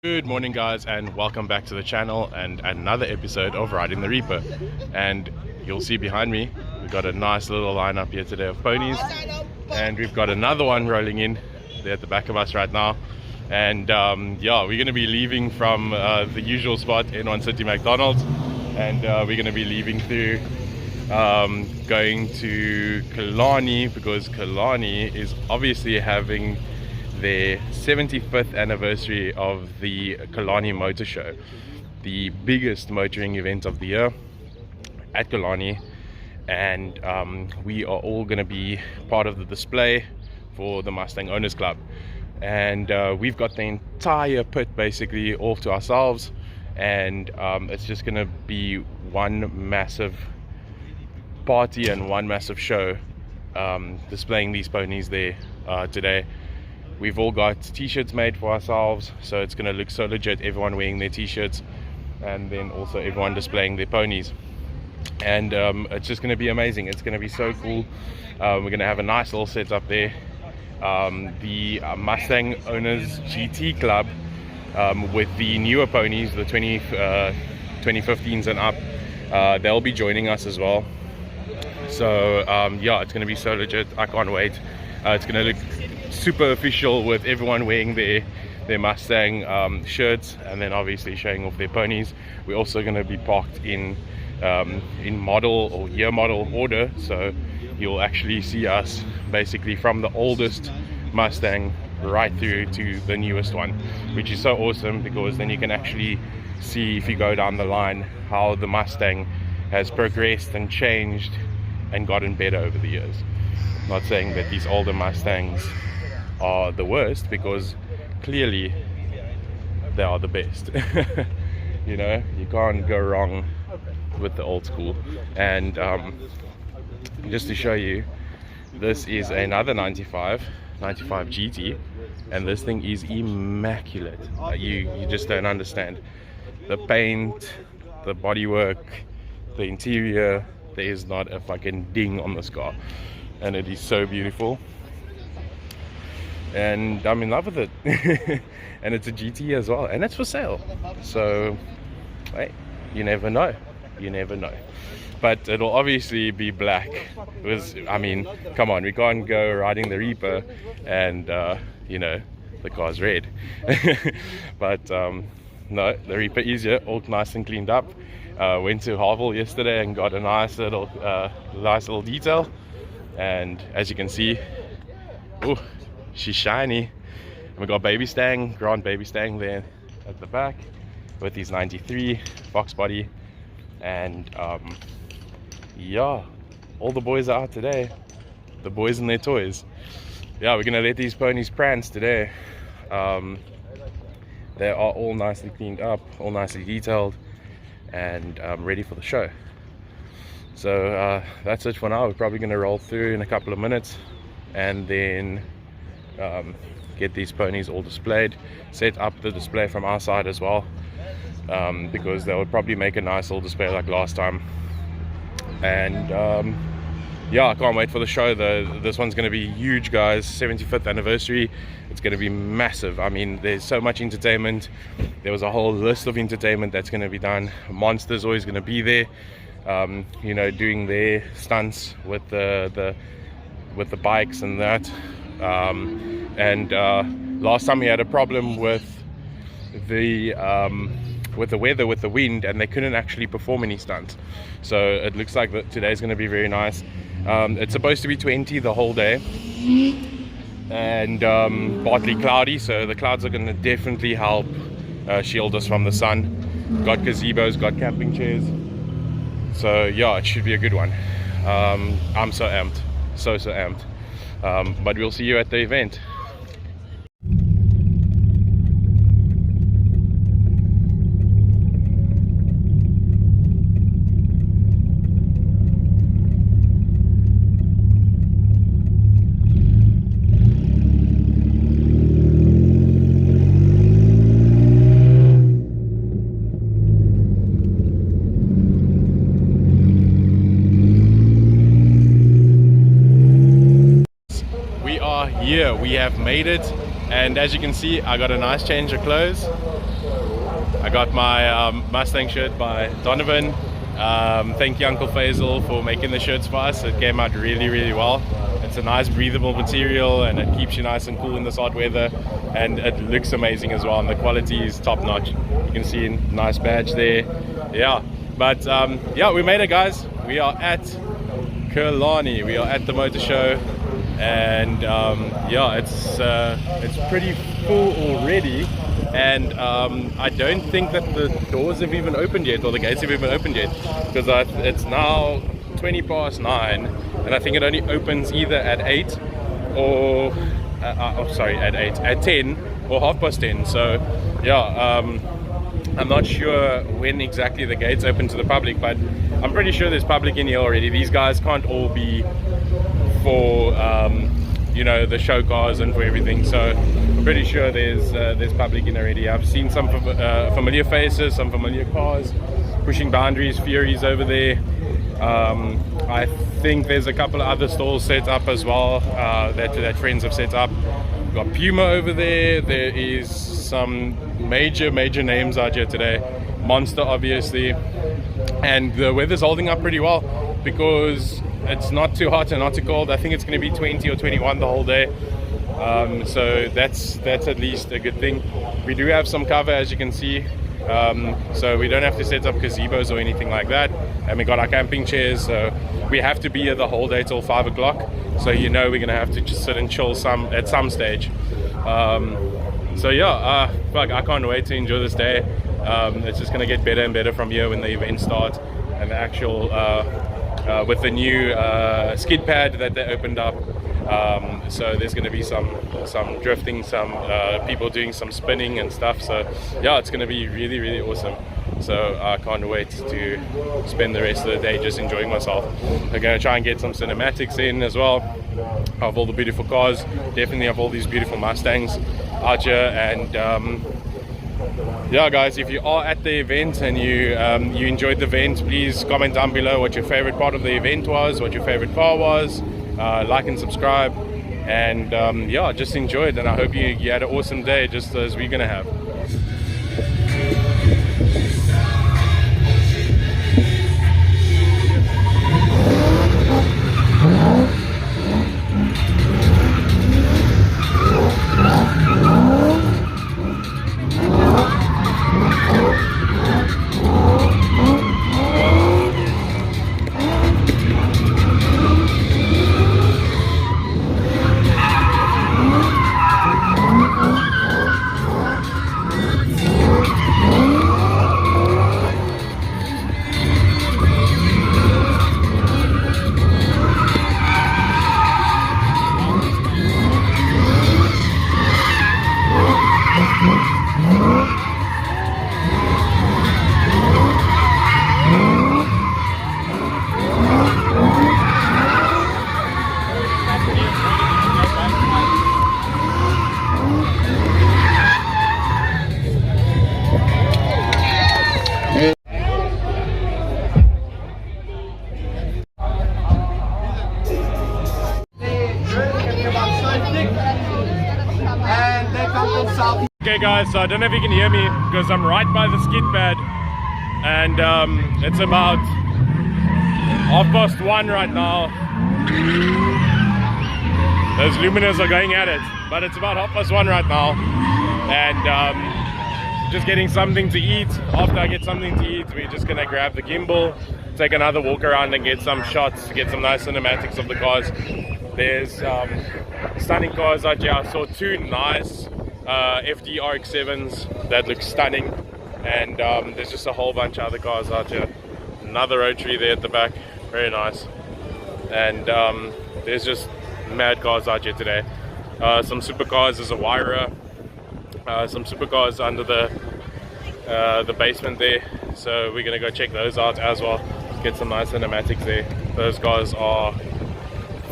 Good morning guys, and welcome back to the channel and another episode of Riding the Reaper. And you'll see behind me we've got a nice little lineup here today of ponies, and we've got another one rolling in there at the back of us right now. And yeah, we're going to be leaving from the usual spot in One City McDonald's, and we're going to be leaving through going to Killarney, because Killarney is obviously having their 75th anniversary of the Killarney Motorshow, the biggest motoring event of the year at Killarney. And we are all going to be part of the display for the Mustang Owners Club, and we've got the entire pit basically all to ourselves, and it's just going to be one massive party and one massive show displaying these ponies there today. We've all got t-shirts made for ourselves, so it's going to look so legit, everyone wearing their t-shirts and then also everyone displaying their ponies. And it's just going to be amazing. It's going to be so cool. We're going to have a nice little setup there. The Mustang Owners GT Club with the newer ponies, the 2015s and up, they'll be joining us as well. So yeah, it's going to be so legit. I can't wait. It's going to look super official with everyone wearing their Mustang shirts, and then obviously showing off their ponies. We're also going to be parked in model or year model order, so you'll actually see us basically from the oldest Mustang right through to the newest one, which is so awesome, because then you can actually see, if you go down the line, how the Mustang has progressed and changed and gotten better over the years. Not saying that these older Mustangs are the worst, because clearly they are the best. You know, you can't go wrong with the old school. And just to show you, this is another 95 GT, and this thing is immaculate. You just don't understand the paint, the bodywork, the interior. There is not a fucking ding on this car, and it is so beautiful, and I'm in love with it. And it's a GT as well, and it's for sale, so hey, you never know, but it'll obviously be black, because I mean, come on, we can't go riding the Reaper and you know, the car's red. But no, the Reaper is here, all nice and cleaned up. Went to Harville yesterday and got a nice little detail, and as you can see, oh, she's shiny. And we got Grand Baby Stang there at the back with his 93 box body. And yeah, all the boys are out today, the boys and their toys. Yeah, we're gonna let these ponies prance today. They are all nicely cleaned up, all nicely detailed, and ready for the show. So that's it for now. We're probably going to roll through in a couple of minutes, and then get these ponies all displayed, set up the display from our side as well, because they would probably make a nice little display like last time. And yeah, I can't wait for the show though. This one's going to be huge, guys. 75th anniversary. It's going to be massive. I mean, there's so much entertainment. There was a whole list of entertainment that's going to be done. Monster's always going to be there, you know, doing their stunts with the bikes and that. And last time we had a problem with the weather, with the wind, and they couldn't actually perform any stunts. So it looks like that today's going to be very nice. It's supposed to be 20 the whole day, and partly cloudy, so the clouds are going to definitely help shield us from the sun. Got gazebos, got camping chairs, so yeah, it should be a good one. I'm so amped, so amped. But we'll see you at the event. Here we have made it, and as you can see, I got a nice change of clothes. I got my Mustang shirt by Donovan. Thank you Uncle Faisal for making the shirts for us. It came out really well. It's a nice breathable material and it keeps you nice and cool in this hot weather, and it looks amazing as well, and the quality is top notch. You can see a nice badge there. Yeah, but yeah, we made it, guys. We are at Killarney, we are at the motor show, and yeah, it's pretty full already. And I don't think that the doors have even opened yet, or the gates have even opened yet, because it's now 20 past 9, and I think it only opens either at 8 or at 10 or 10:30. So yeah, I'm not sure when exactly the gates open to the public, but I'm pretty sure there's public in here already. These guys can't all be for you know, the show cars and for everything, so I'm pretty sure there's public in already. I've seen some familiar faces, some familiar cars pushing boundaries, Furies over there. I think there's a couple of other stalls set up as well that friends have set up. We've got Puma over there. There is some major names out here today. Monster, obviously, and the weather's holding up pretty well because it's not too hot and not too cold. I think it's going to be 20 or 21 the whole day, so that's at least a good thing. We do have some cover, as you can see, so we don't have to set up gazebos or anything like that, and we got our camping chairs, so we have to be here the whole day till 5 o'clock, so you know we're gonna have to just sit and chill at some stage. So yeah, fuck, I can't wait to enjoy this day. It's just gonna get better and better from here when the event starts, and the actual with the new skid pad that they opened up. So there's going to be some drifting, some people doing some spinning and stuff. So yeah, it's going to be really awesome. So I can't wait to spend the rest of the day just enjoying myself. I'm going to try and get some cinematics in as well of all the beautiful cars. Definitely have all these beautiful Mustangs out here. And yeah, guys, if you are at the event and you enjoyed the event, please comment down below what your favorite part of the event was, what your favorite car was. Like and subscribe, and yeah, just enjoy it, and I hope you had an awesome day just as we're gonna have. Okay guys, so I don't know if you can hear me because I'm right by the skid pad, and it's about 1:30 right now. Those luminous are going at it, but it's about 1:30 right now, and just getting something to eat. After I get something to eat, we're just gonna grab the gimbal, take another walk around and get some shots, get some nice cinematics of the cars. There's stunning cars out here. I saw two nice FD RX-7s that look stunning, and there's just a whole bunch of other cars out here. Another rotary there at the back, very nice, and there's just mad cars out here today. Some supercars, there's a Wyra, some supercars under the basement there, so we're gonna go check those out as well, get some nice cinematics there. Those cars are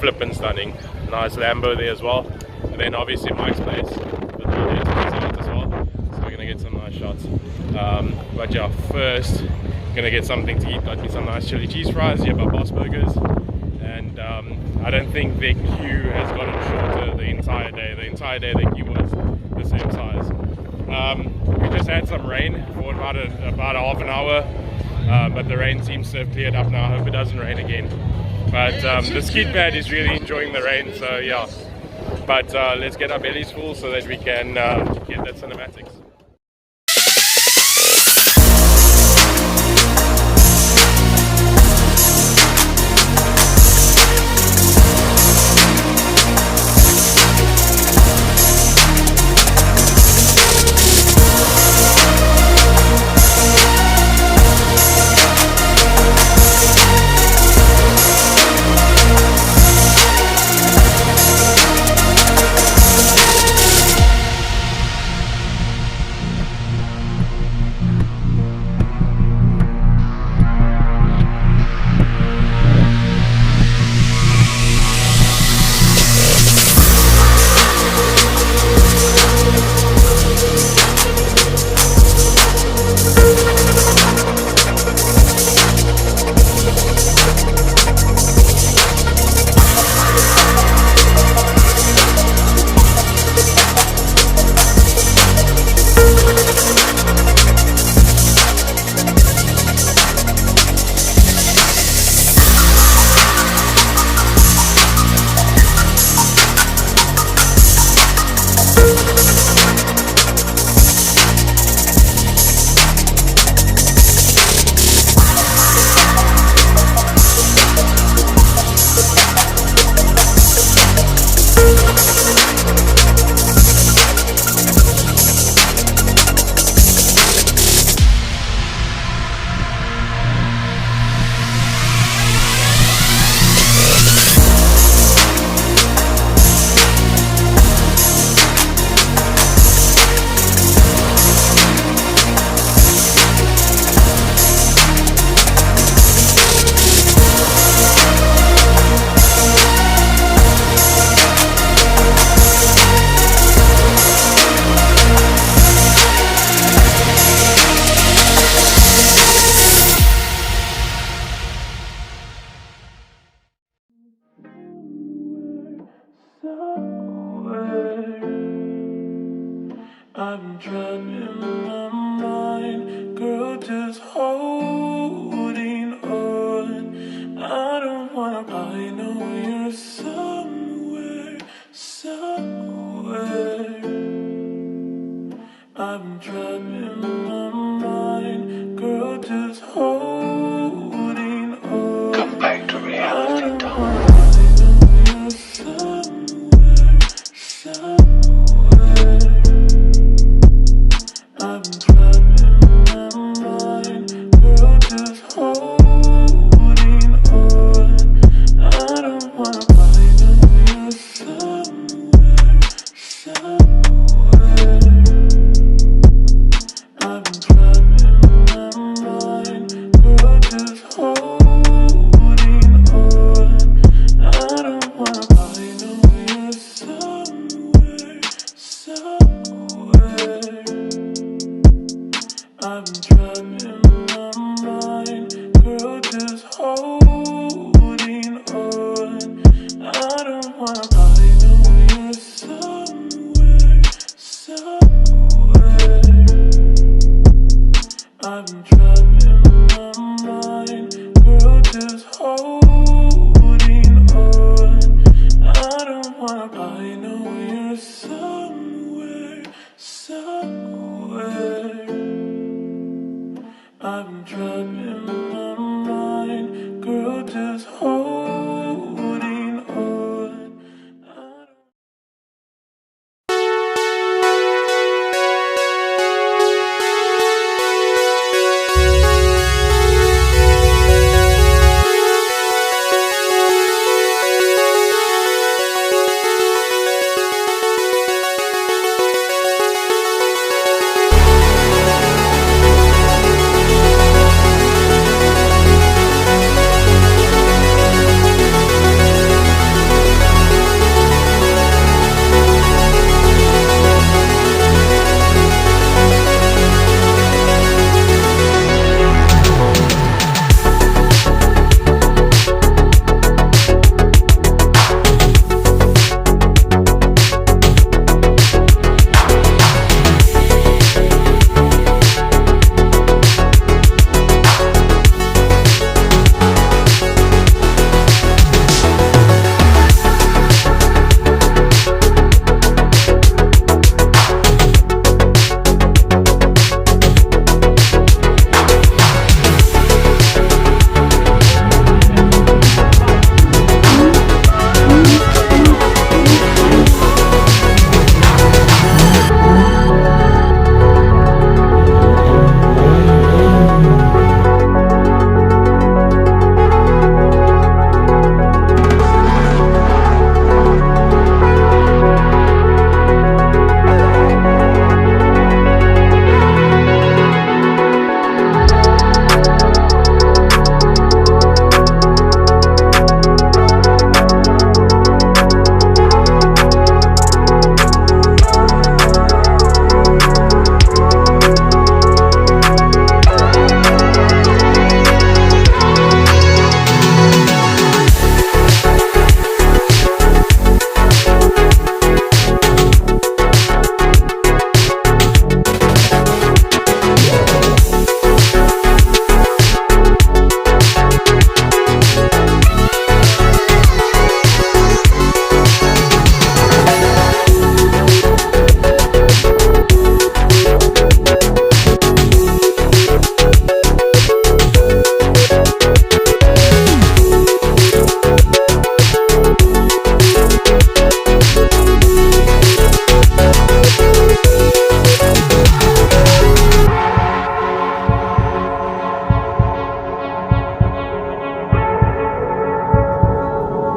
flippin' stunning. Nice Lambo there as well, and then obviously Mike's place with the litte as well, so we're gonna get some nice shots. But yeah, first gonna get something to eat. Got me some nice chili cheese fries here by Boss Burgers, and I don't think their queue has gotten shorter the entire day. The entire day their queue was the same size. We just had some rain for about a half an hour, but the rain seems to have cleared up now. I hope it doesn't rain again. But the skid pad is really enjoying the rain, so yeah. But let's get our bellies full so that we can get that cinematics. I'm trapped in my mind, girl, just holding on. I don't wanna, I know you're somewhere, somewhere. I'm trapped in my mind, girl, just holding on. Come back to reality, darling. I know you're somewhere, somewhere. I'm trapped in my mind, girl, just holding on. I don't wanna find you somewhere, somewhere. I'm trapped in my mind, girl, just holding on. I don't wanna find you somewhere, somewhere. I'm trapped in my mind, girl, just holding on. I don't wanna, I know you're somewhere, somewhere. I'm trapped in my mind, girl, just holding on. I don't wanna, I know you're somewhere.